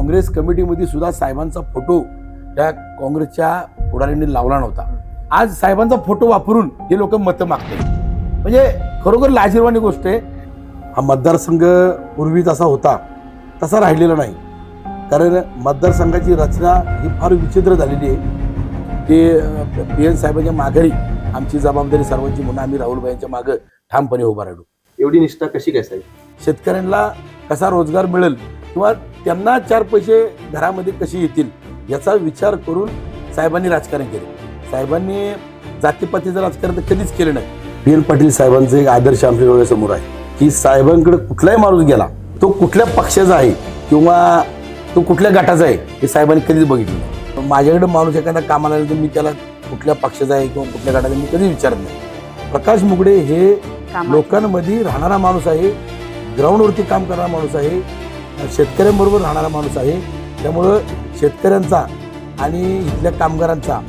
काँग्रेस कमिटीमध्ये सुद्धा साहेबांचा फोटो त्या काँग्रेसच्या पुढाऱ्यांनी लावला नव्हता. आज साहेबांचा फोटो वापरून हे लोक मतं मागतात. म्हणजे खरोखर लाजिरवाणी गोष्ट आहे. हा मतदारसंघ पूर्वी जसा होता तसा राहिलेला नाही. कारण मतदारसंघाची रचना ही फार विचित्र झालेली आहे. ते PN साहेबांच्या माघारी आमची जबाबदारी सर्वांची म्हणून आम्ही राहुलभाईंच्या मागे ठामपणे उभा राहिलो. एवढी निष्ठा कशी काय साहेब? शेतकऱ्यांना कसा रोजगार मिळेल किंवा त्यांना 4 पैसे घरामध्ये कसे येतील याचा विचार करून साहेबांनी राजकारण केले. साहेबांनी जातीपातीचं राजकारण तर कधीच केलं नाही. PN पाटील साहेबांचं एक आदर्श आमच्या डोळ्यासमोर आहे की साहेबांकडे कुठलाही माणूस गेला तो कुठल्या पक्षाचा आहे किंवा तो कुठल्या गटाचा आहे हे साहेबांनी कधीच बघितलं नाही. माझ्याकडे माणूस एखादा कामाला आला तर मी त्याला कुठल्या पक्षाचा आहे किंवा कुठल्या गटाचा मी कधी विचारत नाही. प्रकाश मुगडे हे लोकांमध्ये राहणारा माणूस आहे, ग्राउंडवरती काम करणारा माणूस आहे, शेतकऱ्यांबरोबर राहणारा माणूस आहे. त्यामुळं शेतकऱ्यांचा आणि इथल्या कामगारांचा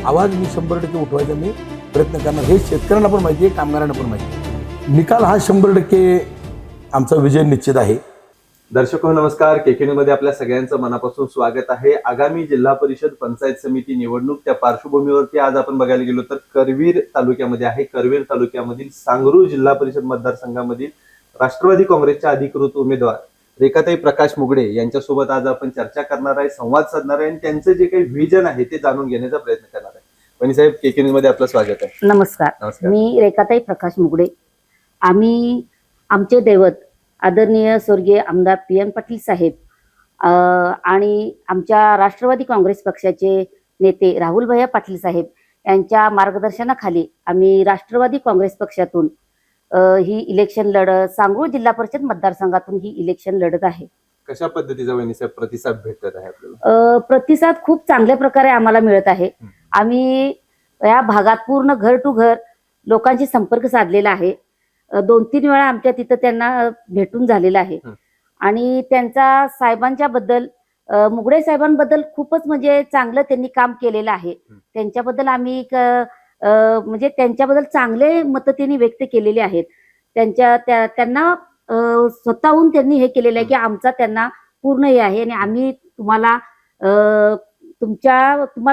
आवाज मी 100% उठवायचा मी प्रयत्न करणार. हे शेतकऱ्यांना पण माहिती आहे, कामगारांना पण माहिती आहे. निकाल हा 100% आमचा विजय निश्चित आहे. दर्शको नमस्कार. KK न्यूज मध्ये आपल्या सगळ्यांचं मनापासून स्वागत आहे. आगामी जिल्हा परिषद पंचायत समिती निवडणूक त्या पार्श्वभूमीवरती आज आपण बघायला गेलो तर करवीर तालुक्यामध्ये आहे. करवीर तालुक्यामधील सांगरूळ जिल्हा परिषद मतदारसंघामधील राष्ट्रवादी काँग्रेसच्या अधिकृत उमेदवार रेखाताई प्रकाश मुगडे यांच्यासोबत आज आपण चर्चा करणार आहे, संवाद साधणार आहे आणि त्यांचं जे काही व्हिजन आहे ते जाणून घेण्याचा प्रयत्न करणार आहे. वहिनी साहेब, KK न्यूज मध्ये आपलं स्वागत आहे. नमस्कार. मी रेखाताई प्रकाश मुगडे. आम्ही आमचे दैवत आदरणीय स्वर्गीय आमदार PN पाटील साहेब आणि आमच्या राष्ट्रवादी काँग्रेस पक्षाचे नेते राहुलभाई पाटील साहेब यांच्या मार्गदर्शनाखाली आम्ही राष्ट्रवादी काँग्रेस पक्षातून ही इलेक्शन लढत, सांगरूळ जिल्हा परिषद मतदारसंघातून ही इलेक्शन लढत आहे. कशा पद्धतीचा वहिनी साहेब प्रतिसाद भेटत आहे आपल्याला? प्रतिसाद खूप चांगल्या प्रकारे आम्हाला मिळत आहे. आम्ही या भागात पूर्ण घर टू घर लोकांशी संपर्क साधलेला आहे. 2-3 वेळा आमच्या तिथं त्यांना भेटून झालेला आहे आणि त्यांचा साहेबांच्या बद्दल, मुगडे साहेबांबद्दल खूपच म्हणजे चांगलं त्यांनी काम केलेलं आहे. त्यांच्याबद्दल आम्ही म्हणजे त्यांच्याबद्दल चांगले मतं त्यांनी व्यक्त केलेले आहेत. त्यांना स्वतःहून त्यांनी हे केलेलं आहे की आमचा त्यांना पूर्ण हे आहे आणि आम्ही तुम्हाला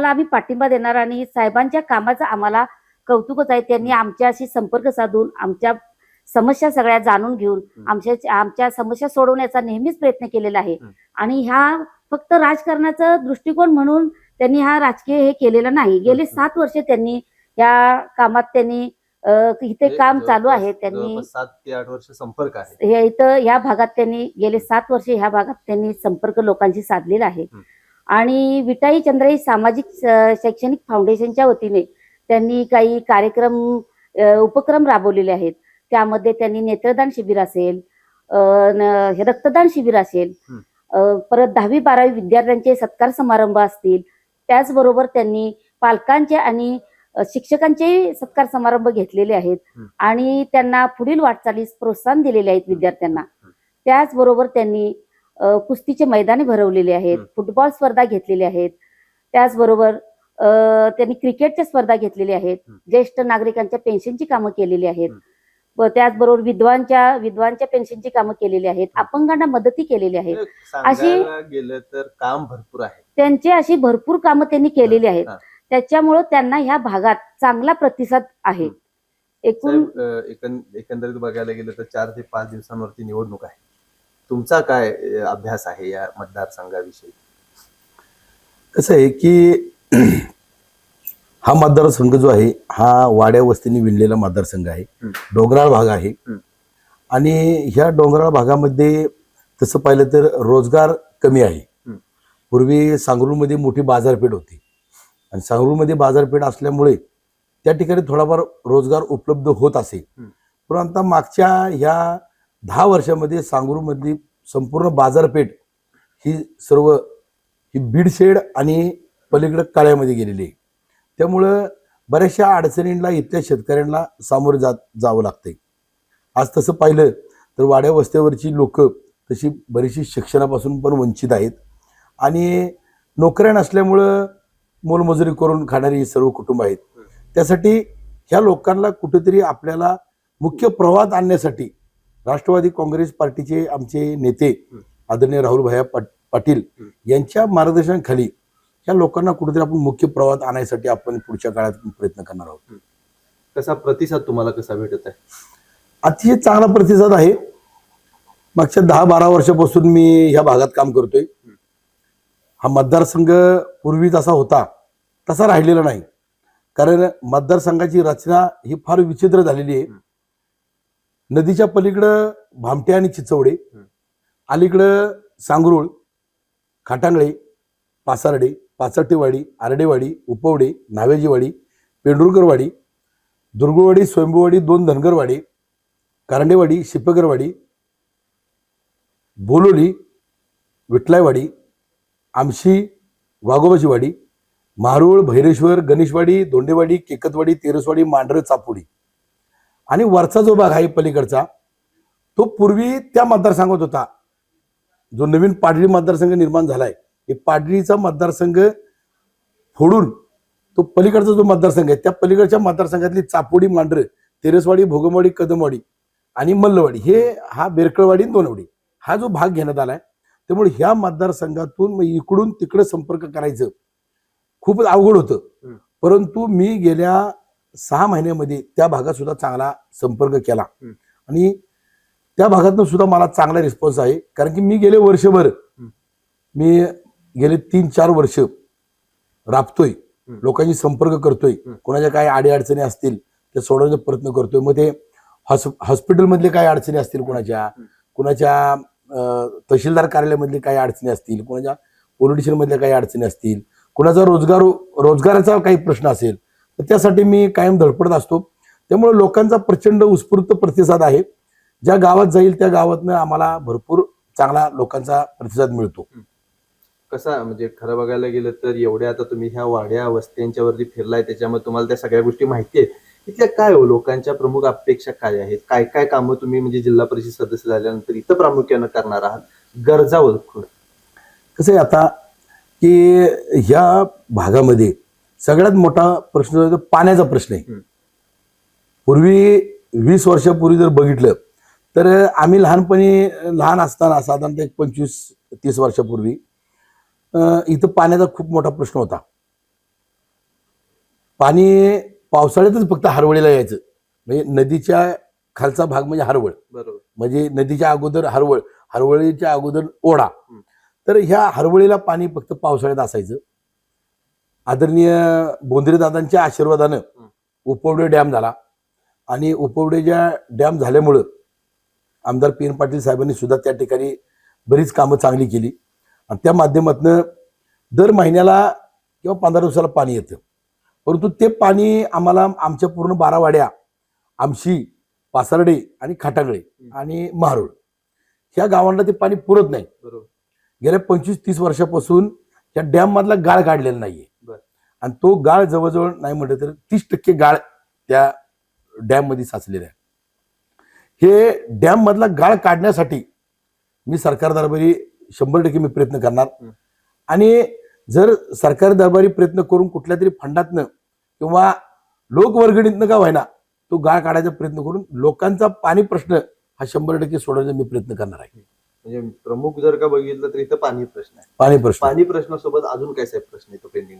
आम्ही पाठिंबा देणार आणि साहेबांच्या कामाचं आम्हाला कौतुकच आहे. त्यांनी आमच्याशी संपर्क साधून आमच्या समस्या सगळ्या जाणून घेऊन आमच्या समस्या सोडवण्याचा नेहमीच प्रयत्न केलेला आहे. आणि ह्या फक्त राजकारणाचा दृष्टिकोन म्हणून त्यांनी हा राजकीय हे केलेलं नाही. गेले 7 वर्ष त्यांनी या कामात त्यांनी इथे काम चालू आहे. त्यांनी 7 ते 8 वर्ष संपर्क आहे हे इथं ह्या भागात त्यांनी गेले 7 वर्ष ह्या भागात त्यांनी संपर्क लोकांशी साधलेला आहे. आणि विटाई चंद्राई सामाजिक शैक्षणिक फाउंडेशनच्या वतीने त्यांनी काही उपक्रम राबवलेले आहेत. त्यामध्ये त्यांनी नेत्रदान शिबिर असेल, रक्तदान शिबिर असेल, परत 10वी-12वी विद्यार्थ्यांचे सत्कार समारंभ असतील. त्याचबरोबर त्यांनी पालकांचे आणि शिक्षकांचे सत्कार समारंभ घेतलेले आहेत आणि त्यांना पुढील वाटचालीस प्रोत्साहन दिलेले आहेत विद्यार्थ्यांना. त्याचबरोबर त्यांनी कुस्तीचे मैदाने भरवलेले आहेत, फुटबॉल स्पर्धा घेतलेल्या आहेत. त्याचबरोबर त्यांनी क्रिकेटच्या स्पर्धा घेतलेल्या आहेत. ज्येष्ठ नागरिकांच्या पेन्शनची कामं केलेली आहेत. त्याचबरोबर विधवांच्या पेन्शनची कामं केलेली आहेत. अपंगांना मदती केलेली आहेत. अशी गेलं तर काम भरपूर आहे त्यांची, अशी भरपूर कामं त्यांनी केलेली आहेत. त्याच्यामुळे त्यांना ह्या भागात चांगला प्रतिसाद आहे. एकंदरीत बघायला गेलं तर 4 ते 5 दिवसांवरती निवडणूक आहे. तुमचा काय अभ्यास आहे या मतदारसंघाविषयी? कसं आहे की हा मतदारसंघ जो आहे हा वाड्या वस्तीने विणलेला मतदारसंघ आहे. डोंगराळ भाग आहे आणि ह्या डोंगराळ भागामध्ये तसं पाहिलं तर रोजगार कमी आहे. पूर्वी सांगरूळमध्ये मोठी बाजारपेठ होती आणि सांगरूळमध्ये बाजारपेठ असल्यामुळे त्या ठिकाणी थोडाफार रोजगार उपलब्ध होत असे. परंतु आता मागच्या ह्या 10 वर्षामध्ये सांगरूळमधली संपूर्ण बाजारपेठ ही बीडशेड आणि पलीकडे काळ्यामध्ये गेलेली आहे. त्यामुळं बऱ्याचशा अडचणींना इथल्या शेतकऱ्यांना सामोरे जावं लागतंय. आज तसं पाहिलं तर वाड्या वस्त्यावरची लोक तशी बरीचशी शिक्षणापासून पण वंचित आहेत आणि नोकऱ्या नसल्यामुळं मोलमजुरी करून खाणारी सर्व कुटुंब आहेत. त्यासाठी ह्या लोकांना कुठेतरी आपल्याला मुख्य प्रवाहात आणण्यासाठी राष्ट्रवादी काँग्रेस पार्टीचे आमचे नेते आदरणीय राहुलभाई पाटील यांच्या मार्गदर्शनाखाली या लोकांना कुठेतरी आपण मुख्य प्रवाहात आणण्यासाठी आपण पुढच्या काळात प्रयत्न करणार आहोत. कसा प्रतिसाद तुम्हाला कसा भेटत आहे? अतिशय चांगला प्रतिसाद आहे. मागच्या 10-12 वर्षापासून मी ह्या भागात काम करतोय. हा मतदारसंघ पूर्वी जसा होता तसा राहिलेला नाही, कारण मतदारसंघाची रचना ही फार विचित्र झालेली आहे. नदीच्या पलीकडं भामटे आणि चिचवडे, अलीकडं सांगरुळ, खाटांगळे, पासार्डे, पाचट्टेवाडी, आरडेवाडी, उपवडे, नावेजीवाडी, पेंढुरकरवाडी, दुर्गुळवाडी, स्वयंभूवाडी, 2 धनगरवाडी, कारंडेवाडी, शिपगरवाडी, बोलोली, विठलायवाडी, आमशी, वाघोबाची वाडी, मारुळ, भैरेश्वर, गणेशवाडी, दोंडेवाडी, केकतवाडी, तेरसवाडी, मांढर, चापोडी आणि वरचा जो भाग आहे पलीकडचा तो पूर्वी त्या मतदारसंघात होता. जो नवीन पाडळी मतदारसंघ निर्माण झालाय, हे पाडळीचा मतदारसंघ फोडून तो पलीकडचा जो मतदारसंघ आहे त्या पलीकडच्या मतदारसंघातली चापोडी, मांढर, तेरसवाडी, भोगमवाडी, कदमवाडी आणि मल्लवाडी हा बेरकळवाडी, दोनवाडी हा जो भाग घेण्यात आलाय. त्यामुळे ह्या मतदारसंघातून मग इकडून तिकडे संपर्क करायचं खूपच अवघड होतं. परंतु मी गेल्या 6 महिन्यामध्ये त्या भागात सुद्धा चांगला संपर्क केला आणि त्या भागातून सुद्धा मला चांगला रिस्पॉन्स आहे. कारण की मी गेले वर्षभर, मी गेले 3-4 वर्ष राबतोय, लोकांशी संपर्क करतोय, कोणाच्या काय अडीअडचणी असतील ते सोडवण्याचा प्रयत्न करतोय. मग ते हॉस्पिटलमधले काय अडचणी असतील, कुणाच्या तहसीलदार कार्यालयामधले काही अडचणी असतील, कोणाच्या पोलीस स्टेशनमधल्या काही अडचणी असतील, कुणाचा रोजगाराचा काही प्रश्न असेल, तर त्यासाठी मी कायम धडपडत असतो. त्यामुळे लोकांचा प्रचंड उत्स्फूर्त प्रतिसाद आहे. ज्या गावात जाईल त्या गावातनं आम्हाला भरपूर चांगला लोकांचा प्रतिसाद मिळतो. कसा म्हणजे खरं बघायला गेलं तर एवढ्या आता तुम्ही ह्या वाड्या वस्त्यांच्या वरती फिरलाय, त्याच्यामुळे तुम्हाला त्या सगळ्या गोष्टी माहिती आहेत. इथल्या काय हो लोकांच्या प्रमुख अपेक्षा काय आहेत? काय काय कामं तुम्ही म्हणजे जिल्हा परिषद सदस्य झाल्यानंतर इथं प्रामुख्यानं करणार आहात? गरजा ओळखून कसं आहे आता की ह्या भागामध्ये सगळ्यात मोठा प्रश्न जो आहे तो पाण्याचा प्रश्न आहे. पूर्वी 20 वर्षापूर्वी जर बघितलं तर आम्ही लहान असताना साधारणतः 25-30 वर्षापूर्वी इथं पाण्याचा खूप मोठा प्रश्न होता. पाणी पावसाळ्यातच फक्त हरवळीला यायचं. म्हणजे नदीच्या खालचा भाग म्हणजे हरवळ, बरोबर, म्हणजे नदीच्या अगोदर हरवळीच्या अगोदर ओढा. तर ह्या हरवळीला पाणी फक्त पावसाळ्यात असायचं. आदरणीय बोंद्रे दादांच्या आशीर्वादानं उपवडे डॅम झाला आणि उपवडेच्या डॅम झाल्यामुळं आमदार पी.एन. पाटील साहेबांनी सुद्धा त्या ठिकाणी बरीच कामं चांगली केली आणि त्या माध्यमातून दर महिन्याला किंवा 15 दिवसाला पाणी येतं. परंतु ते पाणी आम्हाला आमच्या पूर्ण 12 वाड्या, आमशी, पासार्डे आणि खाटांगळे आणि मारुळ ह्या गावांना ते पाणी पुरत नाही. बरोबर. गेल्या 25-30 वर्षापासून त्या डॅम मधला गाळ काढलेला नाहीये आणि तो गाळ जवळजवळ नाही म्हटलं तर 30% गाळ त्या डॅम मध्ये साचलेला आहे. हे डॅम मधला गाळ काढण्यासाठी मी सरकार दरबारी 100% मी प्रयत्न करणार आणि जर सरकारी दरबारी प्रयत्न करून कुठल्या तरी फंडातनं किंवा लोकवर्गणीतनं का व्हायना तो गाळ काढायचा प्रयत्न करून लोकांचा पाणी प्रश्न हा 100% सोडवण्याचा मी प्रयत्न करणार आहे. म्हणजे प्रमुख जर का बघितलं तर इथं पाणी प्रश्न आहे. पाणी प्रश्नासोबत अजून काय साहेब प्रश्न येतो पेंडिंग?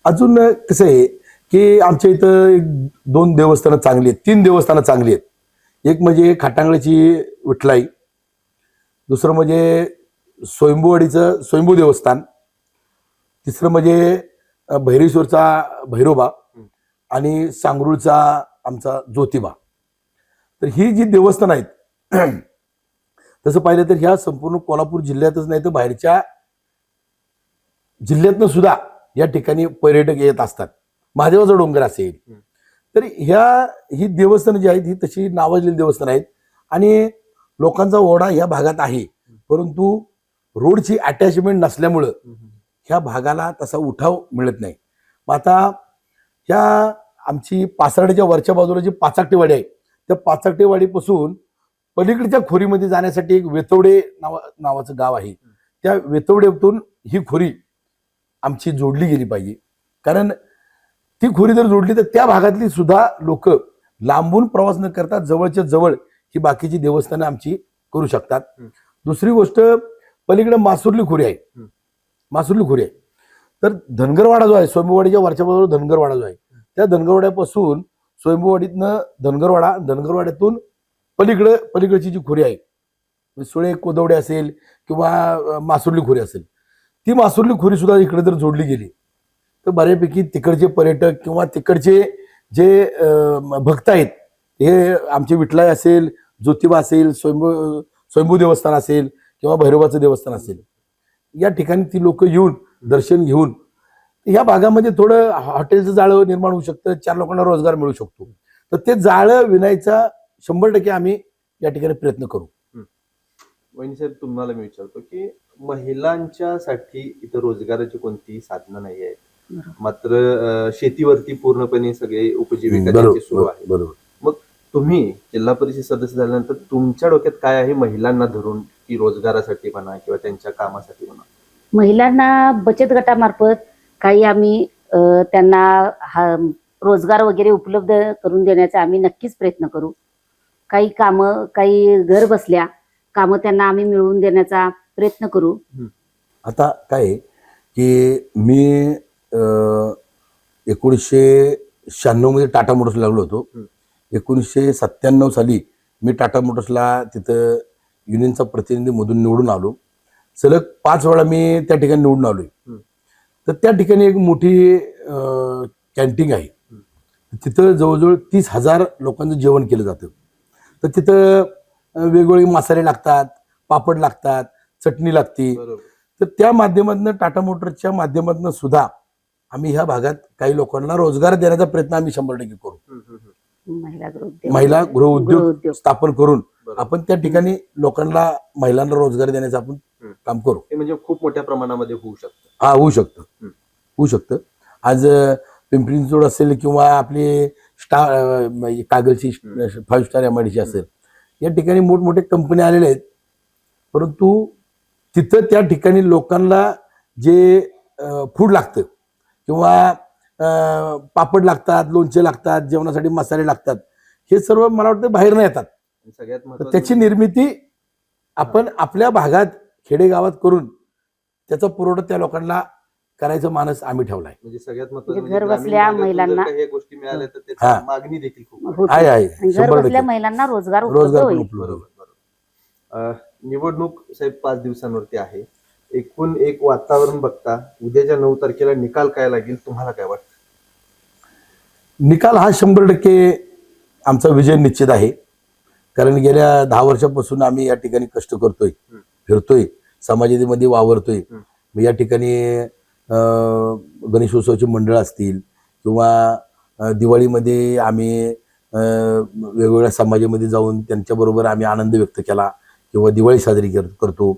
अजून कसं आहे की आमच्या इथं 2 देवस्थानं चांगली आहेत, 3 देवस्थानं चांगली आहेत. एक म्हणजे खाटांगळीची विठलाई, दुसरं म्हणजे स्वयंभूवाडीचं स्वयंभू देवस्थान, तिसरं म्हणजे भैरेश्वरचा भैरोबा आणि सांगरुळचा आमचा ज्योतिबा. तर ही जी देवस्थान आहेत तसं पाहिलं तर ह्या संपूर्ण कोल्हापूर जिल्ह्यातच नाही तर बाहेरच्या जिल्ह्यातनं सुद्धा या ठिकाणी पर्यटक येत असतात. महादेवाचा डोंगर असेल तर ही देवस्थानं जी आहेत ही तशी नावाजलेली देवस्थान आहेत आणि लोकांचा ओढा ह्या भागात आहे. परंतु रोडची अटॅचमेंट नसल्यामुळं ह्या भागाला तसा उठाव मिळत नाही. मग आता ह्या आमची पासार्डेच्या वरच्या बाजूला जी पाचाकटेवाडी आहे त्या पाचाकटेवाडीपासून पलीकडच्या खोरीमध्ये जाण्यासाठी एक वेतवडे नावाचं गाव आहे. त्या वेतवडेतून ही खोरी आमची जोडली गेली पाहिजे. कारण ती खोरी जर जोडली तर त्या भागातली सुद्धा लोक लांबून प्रवास न करता जवळच्या जवळ ही बाकीची देवस्थानं आमची करू शकतात. दुसरी गोष्ट पलीकडे मासुर्ली खोरी आहे. हम्म. मासुर्ली खोरी आहे. तर धनगरवाडा जो आहे, स्वयंभूवाडीच्या वरच्या बाजूला धनगरवाडा जो आहे, त्या धनगरवाड्यापासून स्वयंभूवाडीतनं धनगरवाड्यातून पलीकडची जी खोरी आहे, सुळे कोदवडे असेल किंवा मासुर्ली खोरी असेल, ती मासुर्ली खोरी सुद्धा इकडे जर जोडली गेली तर बऱ्यापैकी तिकडचे पर्यटक किंवा तिकडचे जे भक्त आहेत, हे आमचे विठलाई असेल, ज्योतिबा असेल, स्वयंभू देवस्थान असेल किंवा भैरवाचं देवस्थान असेल, या ठिकाणी ती लोक येऊन दर्शन घेऊन या भागामध्ये थोडं हॉटेलचं जाळं निर्माण होऊ शकतं, 4 लोकांना रोजगार मिळू शकतो. तर ते जाळं विणायचा 100% आम्ही या ठिकाणी प्रयत्न करू. वहिनी साहेब, तुम्हाला मी विचारतो की महिलांच्यासाठी इथं रोजगाराची कोणतीही साधनं नाही आहेत, मात्र शेतीवरती पूर्णपणे सगळे उपजीविका त्यांची सुरू आहे. बरोबर. मग तुम्ही जिल्हा परिषद सदस्य झाल्यानंतर तुमच्या डोक्यात काय आहे महिलांना धरून, की रोजगारासाठी म्हणा किंवा त्यांच्या कामासाठी म्हणा? महिलांना बचत गटामार्फत काही आम्ही त्यांना रोजगार वगैरे उपलब्ध करून देण्याचा आम्ही नक्कीच प्रयत्न करू. काही कामं, काही घर बसल्या कामं त्यांना आम्ही मिळवून देण्याचा प्रयत्न करू. आता काय आहे की मी 1996 मध्ये टाटा मोटर्स लागलो होतो. 1997 साली मी टाटा मोटर्सला तिथं युनियनचा प्रतिनिधी मधून निवडून आलो. सलग 5 वेळा मी त्या ठिकाणी निवडून आलोय. तर त्या ठिकाणी एक मोठी कॅन्टीन आहे. तिथं जवळजवळ 30,000 लोकांचं जेवण केलं जातं. तर तिथं वेगवेगळे मसाले लागतात, पापड लागतात, चटणी लागते. तर त्या माध्यमातून टाटा मोटर्सच्या माध्यमातून सुद्धा आम्ही ह्या भागात काही लोकांना रोजगार देण्याचा प्रयत्न आम्ही 100% करू. महिला गृहउद्योग स्थापन करून आपण त्या ठिकाणी लोकांना, महिलांना रोजगार देण्याचं आपण काम करू. हे म्हणजे खूप मोठ्या प्रमाणामध्ये होऊ शकतं. हा, होऊ शकतं. आज पिंपरी चिंचवड असेल किंवा आपली कागलची 5 स्टार MIDC असेल, या ठिकाणी मोठमोठे कंपनी आलेल्या आहेत. परंतु तिथं त्या ठिकाणी लोकांना जे फूड लागतं किंवा पापड लागतात, लोणचे लागतात, जेवणासाठी मसाले लागतात, हे सर्व मला वाटतं बाहेर न येतात. सगळ्यात तर महत्त्वाचं त्याची निर्मिती आपण आपल्या भागात, खेडेगावात करून त्याचा पुरवठा त्या लोकांना करायचं मानस आम्ही ठेवलाय. म्हणजे सगळ्यात महत्त्वाचं घर बसल्या महिलांना हे गोष्टी मिळाल्या तर त्याची मागणी देखील खूप आहे. घर बसल्या महिलांना रोजगार उपलब्ध होईल. बरोबर. निवडणूक साहेब 5 दिवसांवरती आहे. एकूण एक वातावरण बघता उद्याच्या 9 तारखेला निकाल काय लागेल, तुम्हाला काय वाटतं? निकाल हा 100% आमचा विजय निश्चित आहे. कारण गेल्या 10 वर्षापासून आम्ही या ठिकाणी कष्ट करतोय, फिरतोय, समाजामध्ये वावरतोय. या ठिकाणी गणेशोत्सवाची मंडळ असतील किंवा दिवाळीमध्ये आम्ही वेगवेगळ्या समाजामध्ये जाऊन त्यांच्याबरोबर आम्ही आनंद व्यक्त केला किंवा दिवाळी साजरी करतो.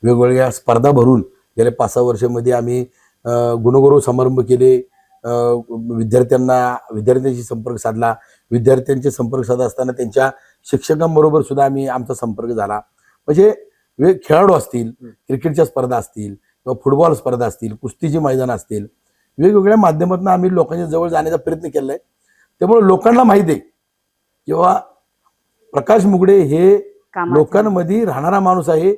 वेगवेगळ्या स्पर्धा भरून गेल्या 5-6 वर्षामध्ये आम्ही गुणगौरव समारंभ केले. विद्यार्थ्यांशी संपर्क साधला. विद्यार्थ्यांचे संपर्क साधत असताना त्यांच्या शिक्षकांबरोबर सुद्धा आमचा संपर्क झाला. म्हणजे खेळाडू असतील, क्रिकेटच्या स्पर्धा असतील किंवा फुटबॉल स्पर्धा असतील, कुस्तीची मैदान असतील, वेगवेगळ्या माध्यमातून आम्ही लोकांच्या जवळ जाण्याचा प्रयत्न केलाय. त्यामुळे लोकांना माहिती आहे किंवा प्रकाश मुगडे हे लोकांमध्ये राहणारा माणूस आहे,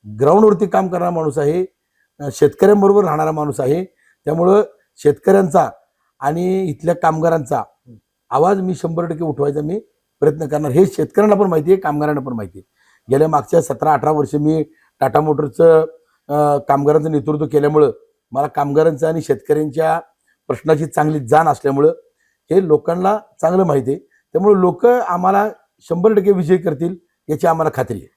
ग्राउंडवरती काम करणारा माणूस आहे, शेतकऱ्यांबरोबर राहणारा माणूस आहे. त्यामुळं शेतकऱ्यांचा आणि इथल्या कामगारांचा आवाज मी 100% उठवायचा मी प्रयत्न करणार. हे शेतकऱ्यांना पण माहिती आहे, कामगारांना पण माहिती आहे. गेल्या मागच्या 17-18 वर्ष मी टाटा मोटर्सचं कामगारांचं नेतृत्व केल्यामुळं मला कामगारांचं आणि शेतकऱ्यांच्या प्रश्नाची चांगली जाण असल्यामुळं हे लोकांना चांगलं माहिती आहे. त्यामुळे लोक आम्हाला 100% विजय करतील याची आम्हाला खात्री आहे.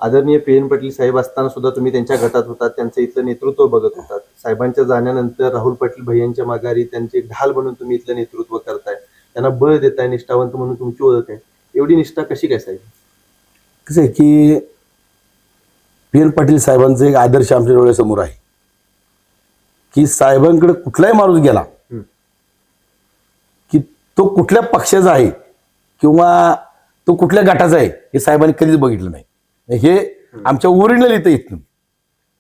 आदरणीय PN पाटील साहेब असताना सुद्धा तुम्ही त्यांच्या गटात होतात, त्यांचं इथलं नेतृत्व बघत होतात. साहेबांच्या जाण्यानंतर राहुल पाटील भैयांच्या माघारी त्यांचे ढाल बनून तुम्ही इथलं नेतृत्व करताय, त्यांना बळ देताय, निष्ठावंत म्हणून तुमची ओळख आहे. एवढी निष्ठा कशी काय साहेब? कसं आहे की PN पाटील साहेबांचा एक आदर्श आमच्या डोळ्यासमोर आहे की साहेबांकडे कुठलाही माणूस गेला की तो कुठल्या पक्षाचा आहे किंवा तो कुठल्या गटाचा आहे हे साहेबांनी कधीच बघितलं नाही. हे आमच्या ओरिजिनल इथं येतं.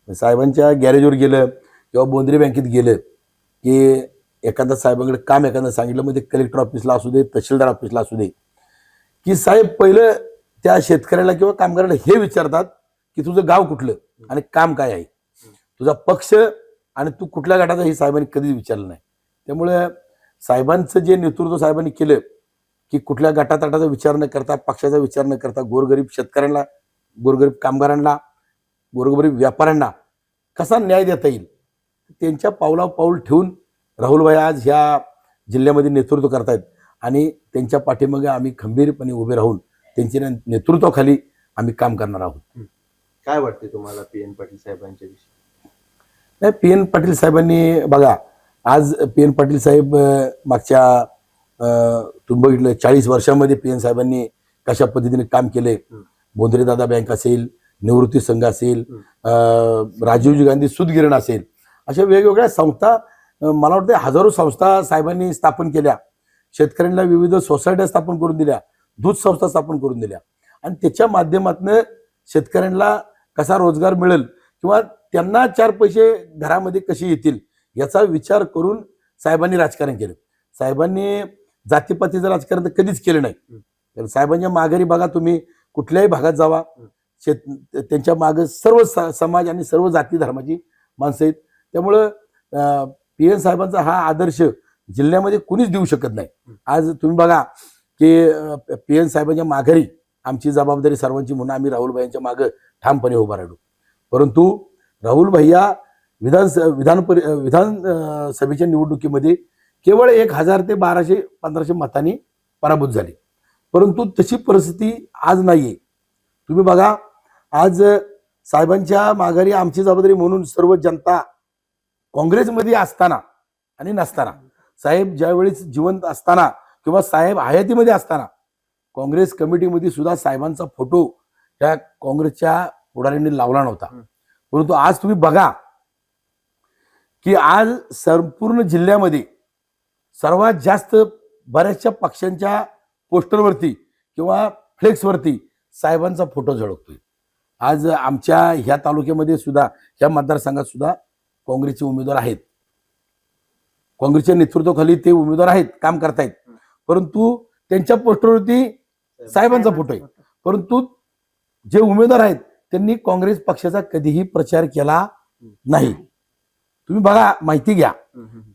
साहेबांच्या गॅरेजवर गेलं किंवा बोंद्रे बँकेत गेलं की एखादा साहेबांकडे काम एखादं सांगितलं, म्हणजे कलेक्टर ऑफिसला असू दे, तहसीलदार ऑफिसला असू दे, की साहेब पहिलं त्या शेतकऱ्याला किंवा कामगाराला हे विचारतात की तुझं गाव कुठलं आणि काम काय आहे, तुझा पक्ष आणि तू कुठल्या गटाचा हे साहेबांनी कधीच विचारलं नाही. त्यामुळे साहेबांचं जे नेतृत्व साहेबांनी केलं की कुठल्या गटातटाचा विचार न करता, पक्षाचा विचार न करता, गोरगरीब शेतकऱ्यांना, गोरगरीब कामगारांना, गोरगरीब व्यापाऱ्यांना कसा न्याय देता येईल, त्यांच्या पावला पाऊल ठेवून राहुलभाई आज ह्या जिल्ह्यामध्ये नेतृत्व करतायत. आणि त्यांच्या पाठीमागे आम्ही खंबीरपणे उभे राहून त्यांच्या नेतृत्वाखाली आम्ही काम करणार आहोत. काय वाटते तुम्हाला PN पाटील साहेबांच्या विषयी? नाही, PN पाटील साहेबांनी बघा, आज PN पाटील साहेब मागच्या तुम्ही बघितलं 40 वर्षामध्ये PN साहेबांनी कशा पद्धतीने काम केले. बोंद्रे दादा बँक असेल, निवृत्ती संघ असेल, राजीवजी गांधी सूतगिरण असेल, अशा वेगवेगळ्या संस्था, मला वाटतं हजारो संस्था साहेबांनी स्थापन केल्या. शेतकऱ्यांना विविध सोसायट्या स्थापन करून दिल्या, दूध संस्था स्थापन करून दिल्या. आणि त्याच्या माध्यमातून शेतकऱ्यांना कसा रोजगार मिळेल किंवा त्यांना 4 पैसे घरामध्ये कसे येतील याचा विचार करून साहेबांनी राजकारण केलं. साहेबांनी जातीपातीचं राजकारण तर कधीच केलं नाही. तर साहेबांच्या माघारी बघा, तुम्ही कुठल्याही भागात जावा, त्यांच्या मागे सर्व समाज आणि सर्व जाती धर्माची माणसं आहेत. त्यामुळं PN साहेबांचा हा आदर्श जिल्ह्यामध्ये कुणीच देऊ शकत नाही. आज तुम्ही बघा की PN साहेबांच्या माघारी आमची जबाबदारी सर्वांची म्हणून आम्ही राहुलभाईंच्या मागे ठामपणे उभा राहिलो. परंतु राहुलभाई या विधानसभेच्या निवडणुकीमध्ये केवळ 1000 ते 1200-1500 मतांनी पराभूत झाले. परंतु तशी परिस्थिती आज नाहीये. तुम्ही बघा, आज साहेबांच्या माघारी आमची जबाबदारी म्हणून सर्व जनता काँग्रेसमध्ये असताना आणि नसताना, साहेब ज्यावेळेस जिवंत असताना किंवा साहेब हयातीमध्ये असताना काँग्रेस कमिटीमध्ये सुद्धा साहेबांचा फोटो त्या काँग्रेसच्या पुढाऱ्यांनी लावला नव्हता. परंतु आज तुम्ही बघा की आज संपूर्ण जिल्ह्यामध्ये सर्वात जास्त बऱ्याचशा पक्षांच्या पोस्टरवरती किंवा फ्लेक्सवरती साहेबांचा फोटो झळकतोय. आज आमच्या ह्या तालुक्यामध्ये सुद्धा, ह्या मतदारसंघात सुद्धा काँग्रेसचे उमेदवार आहेत, काँग्रेसच्या नेतृत्वाखाली ते उमेदवार आहेत, काम करतायत. परंतु त्यांच्या पोस्टरवरती साहेबांचा फोटो आहे. परंतु जे उमेदवार आहेत त्यांनी काँग्रेस पक्षाचा कधीही प्रचार केला नाही. तुम्ही बघा, माहिती घ्या.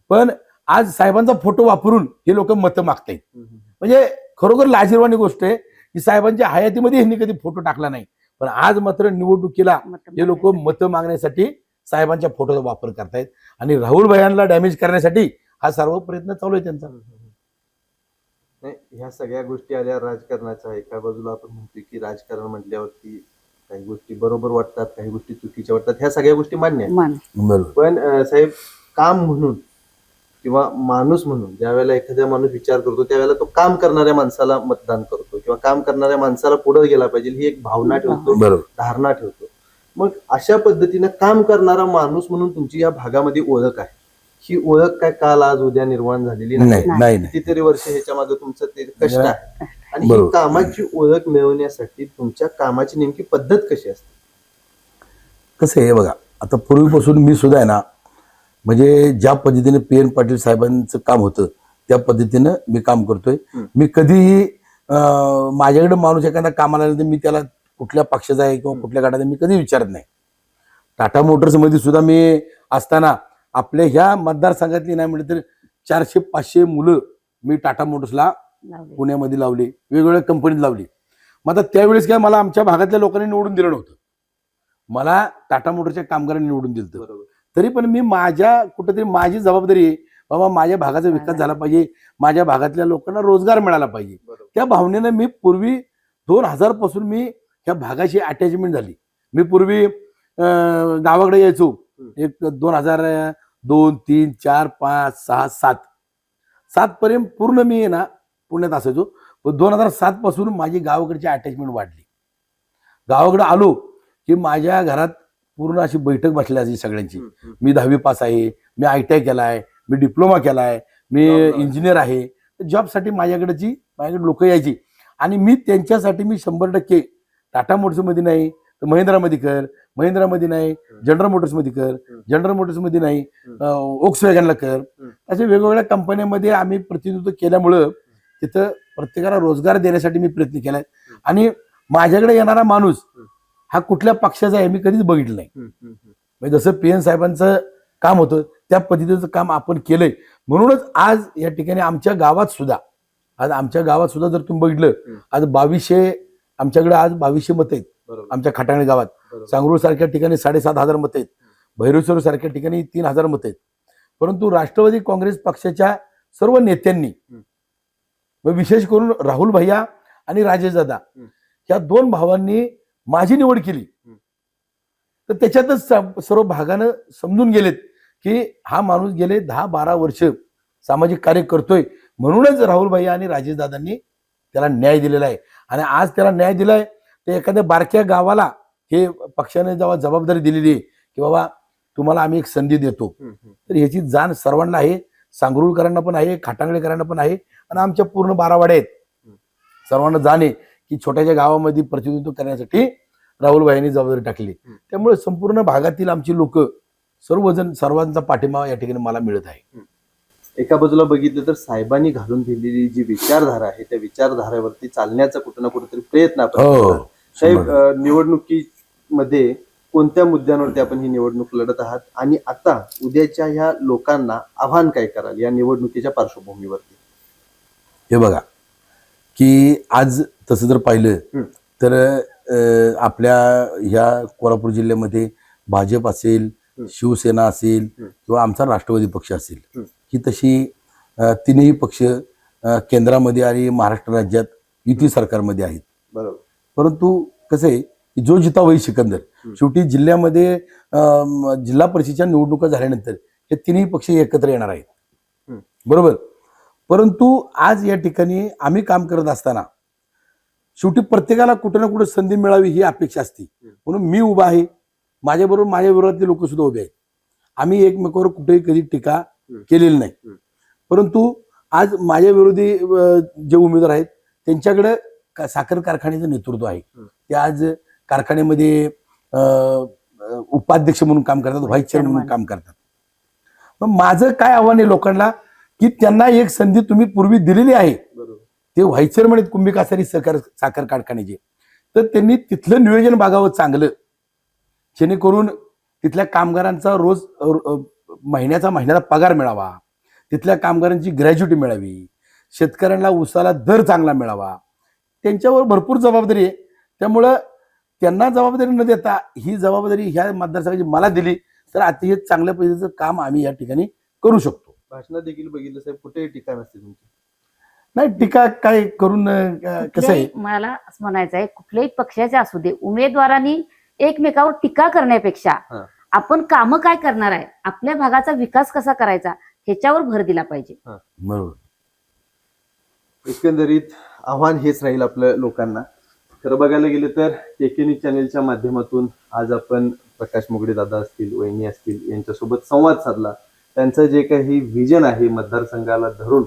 पण आज साहेबांचा फोटो वापरून हे लोक मतं मागतायत. म्हणजे खरोखर लाजिरवाणी गोष्ट आहे की साहेबांच्या हयातीमध्ये यांनी कधी फोटो टाकला नाही, पण आज मात्र निवडणुकीला हे लोक मतं मागण्यासाठी साहेबांच्या फोटोचा वापर करतायत. आणि राहुल भैयांना डॅमेज करण्यासाठी हा सर्व प्रयत्न चालू आहे त्यांचा. नाही, ह्या सगळ्या गोष्टी आल्या राजकारणाच्या. एका बाजूला आपण म्हणतोय की राजकारण म्हटल्यावरती काही गोष्टी बरोबर वाटतात, काही गोष्टी चुकीच्या वाटतात, ह्या सगळ्या गोष्टी मान्य आहेत. पण साहेब, काम म्हणून किंवा माणूस म्हणून ज्या वेळेला एखादा माणूस विचार करतो त्यावेळेला तो काम करणाऱ्या माणसाला मतदान करतो किंवा काम करणाऱ्या माणसाला पुढे गेला पाहिजे ही एक भावना ठेवतो, धारणा ठेवतो. मग अशा पद्धतीनं काम करणारा माणूस म्हणून तुमची या भागामध्ये ओळख आहे. ही ओळख काय काल आज उद्या निर्माण झालेली नाही. कितीतरी वर्ष ह्याच्या मागे तुमचं ते कष्ट आहे. आणि ही कामाची ओळख मिळवण्यासाठी तुमच्या कामाची नेमकी पद्धत कशी असते? कसं आहे बघा, आता पूर्वीपासून मी सुद्धा आहे ना, म्हणजे ज्या पद्धतीने PN पाटील साहेबांचं काम होतं त्या पद्धतीनं मी काम करतोय. मी कधीही माझ्याकडे माणूस एखादा कामाला आला तर मी त्याला कुठल्या पक्षाचा आहे किंवा कुठल्या गटाचा मी कधी विचारत नाही. टाटा मोटर्स मध्ये सुद्धा मी असताना आपल्या ह्या मतदारसंघातली नाही म्हणजे तर 400-500 मुलं मी टाटा मोटर्सला पुण्यामध्ये लावली, वेगवेगळ्या कंपनीत लावली. मग आता त्यावेळेस काय मला आमच्या भागातल्या लोकांनी निवडून दिलं नव्हतं, मला टाटा मोटरच्या कामगारांनी निवडून दिलं होतं. तरी पण मी माझ्या कुठेतरी माझी जबाबदारी आहे, बाबा माझ्या भागाचा विकास झाला पाहिजे, माझ्या भागातल्या लोकांना रोजगार मिळाला पाहिजे. त्या भावनेनं मी पूर्वी 2000 पासून मी ह्या भागाशी अटॅचमेंट झाली. मी पूर्वी गावाकडे यायचो, एक 2002, 3, 4, 5, 6, 7 पर्यंत पूर्ण मी ना पुण्यात असायचो. 2007 पासून माझी गावाकडची अटॅचमेंट वाढली. गावाकडे आलो की माझ्या घरात पूर्ण अशी बैठक बसली अशी सगळ्यांची. मी 10वी पास आहे, मी ITI केलाय, मी डिप्लोमा केलाय, मी इंजिनियर आहे. जॉबसाठी माझ्याकडे लोक यायची आणि मी त्यांच्यासाठी मी 100% टाटा मोटर्समध्ये नाही तर महिंद्रामध्ये कर, महिंद्रामध्ये नाही जनरल मोटर्समध्ये कर, जनरल मोटर्समध्ये नाही ओक्सवॅगनला कर, अशा वेगवेगळ्या कंपन्यांमध्ये आम्ही प्रतिनिधित्व केल्यामुळं तिथं प्रत्येकाला रोजगार देण्यासाठी मी प्रयत्न केलाय. आणि माझ्याकडे येणारा माणूस हा कुठल्या पक्षाचा आहे मी कधीच बघितलं नाही. म्हणजे जसं PN साहेबांचं काम होतं त्या पद्धतीचं काम आपण केलंय. म्हणूनच आज या ठिकाणी आमच्या गावात सुद्धा जर तुम्ही बघितलं आज 2200 आमच्याकडे आज 2200 मतं आहेत बरोबर आमच्या खटाणे गावात. बरोबर. सांगरूळ सारख्या ठिकाणी 7,500 मतं आहेत. भैरवेश्वर सारख्या ठिकाणी 3,000 मतं आहेत. परंतु राष्ट्रवादी काँग्रेस पक्षाच्या सर्व नेत्यांनी व विशेष करून राहुल भैया आणि राजेश दादा या दोन भावांनी माझी निवड केली. तर त्याच्यातच सर्व भागानं समजून गेलेत की हा माणूस गेले 10-12 वर्ष सामाजिक कार्य करतोय. म्हणूनच राहुल भैया आणि राजेश दादांनी त्याला न्याय दिलेला आहे. आणि आज त्याला न्याय दिलाय ते एखाद्या बारक्या गावाला हे पक्षाने जेव्हा जबाबदारी दिलेली आहे की बाबा तुम्हाला आम्ही एक संधी देतो, तर ह्याची जाण सर्वांना आहे. सांगरुळकरांना पण आहे, खाटांगळेकरांना पण आहे आणि आमच्या पूर्ण 12 वाड्या आहेत. सर्वांना जाण आहे की छोट्याच्या गावामध्ये प्रतिनिधित्व करण्यासाठी राहुल भाईंनी जबाबदारी टाकली. त्यामुळे संपूर्ण भागातील आमची लोक सर्वांचा पाठिंबा या ठिकाणी मला मिळत आहे. एका बाजूला बघितलं तर साहेबांनी घालून दिलेली जी विचारधारा आहे त्या विचारधारेवरती चालण्याचा कुठे ना कुठेतरी प्रयत्न आपण करतो. साहेब, निवडणुकीमध्ये कोणत्या मुद्द्यांवरती आपण ही निवडणूक लढत आहात आणि आता उद्याच्या ह्या लोकांना आव्हान काय कराल या निवडणुकीच्या पार्श्वभूमीवरती? हे बघा की आज तसं जर पाहिलं तर आपल्या ह्या कोल्हापूर जिल्ह्यामध्ये भाजप असेल, शिवसेना असेल किंवा आमचा राष्ट्रवादी पक्ष असेल ही तशी तिन्ही पक्ष केंद्रामध्ये आणि महाराष्ट्र राज्यात युती सरकारमध्ये आहेत. बरोबर. परंतु कसं आहे की जो जिता वही सिकंदर, शेवटी जिल्ह्यामध्ये जिल्हा परिषदेच्या निवडणुका झाल्यानंतर हे तिन्ही पक्ष एकत्र येणार आहेत. बरोबर. परंतु आज या ठिकाणी आम्ही काम करत असताना शेवटी प्रत्येकाला कुठे ना कुठे संधी मिळावी ही अपेक्षा असते. म्हणून मी उभा आहे, माझ्या विरोधातले लोक सुद्धा उभे आहेत. आम्ही एकमेकावर कुठेही कधी टीका केलेली नाही. परंतु आज माझ्या विरोधी जे उमेदवार आहेत त्यांच्याकडे साखर कारखान्याचं नेतृत्व आहे. ते आज कारखान्यामध्ये उपाध्यक्ष म्हणून काम करतात, व्हाईस चेअरमन म्हणून काम करतात. मग माझं काय आव्हान आहे लोकांना की त्यांना एक संधी तुम्ही पूर्वी दिलेली आहे. ते व्हाईस चेअरमन आहेत कुंभी कासारी साखर कारखान्याचे, तर त्यांनी तिथलं नियोजन बघावं चांगलं, जेणेकरून तिथल्या कामगारांचा रोज महिन्याला पगार मिळावा, तिथल्या कामगारांची ग्रॅज्युटी मिळावी, शेतकऱ्यांना ऊसाला दर चांगला मिळावा. त्यांच्यावर भरपूर जबाबदारी आहे. त्यामुळं त्यांना जबाबदारी न देता ही जबाबदारी ह्या मतदारसंघाची मला दिली तर अतिशय चांगल्या पद्धतीचं काम आम्ही या ठिकाणी करू शकतो. भाषणात देखील बघितलं साहेब कुठेही टीका नसते तुमची. नाही, टीका काय करून कसं आहे, मला असं म्हणायचं आहे कुठल्याही पक्षाचे असू दे, उमेदवारांनी एकमेकावर टीका करण्यापेक्षा आपण कामं काय करणार आहे, आपल्या भागाचा विकास कसा करायचा ह्याच्यावर भर दिला पाहिजे. बरोबर. एकंदरीत आव्हान हेच राहील आपल्या लोकांना. खरं बघायला गेलं तर केके न्यूज चॅनेलच्या माध्यमातून आज आपण प्रकाश मोगडे दादा असतील, वहिनी असतील यांच्यासोबत संवाद साधला. त्यांचं जे काही व्हिजन आहे मतदारसंघाला धरून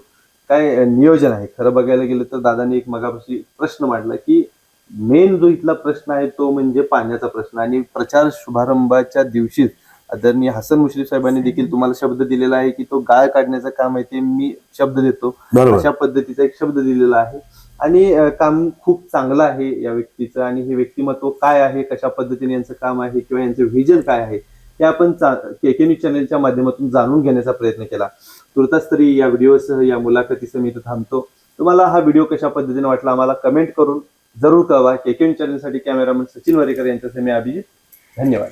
काय नियोजन आहे, खरं बघायला गेलं तर दादांनी एक मगापाशी प्रश्न मांडला की मेन जो इथला प्रश्न आहे तो म्हणजे पाण्याचा प्रश्न. आणि प्रचार शुभारंभाच्या दिवशीच आदरणीय हसन मुश्रीफ साहेबांनी देखील तुम्हाला शब्द दिलेला आहे की तो गाळ काढण्याचं काम आहे ते मी शब्द देतो, अशा पद्धतीचा एक शब्द दिलेला आहे. आणि काम खूप चांगलं आहे या व्यक्तीचं. आणि हे व्यक्तिमत्व काय आहे, कशा पद्धतीने यांचं काम आहे किंवा यांचं व्हिजन काय आहे ते आपण केके न्यूज चॅनेलच्या माध्यमातून जाणून घेण्याचा प्रयत्न केला. तुर्तास तरी या व्हिडिओसह या मुलाखतीसह मी इथं थांबतो. तुम्हाला हा व्हिडिओ कशा पद्धतीने वाटला आम्हाला कमेंट करून जरूर कळवा. केके न्यूज चॅनेलसाठी कॅमेरामन सचिन वरेकर यांच्यासह मी अभिजित. धन्यवाद.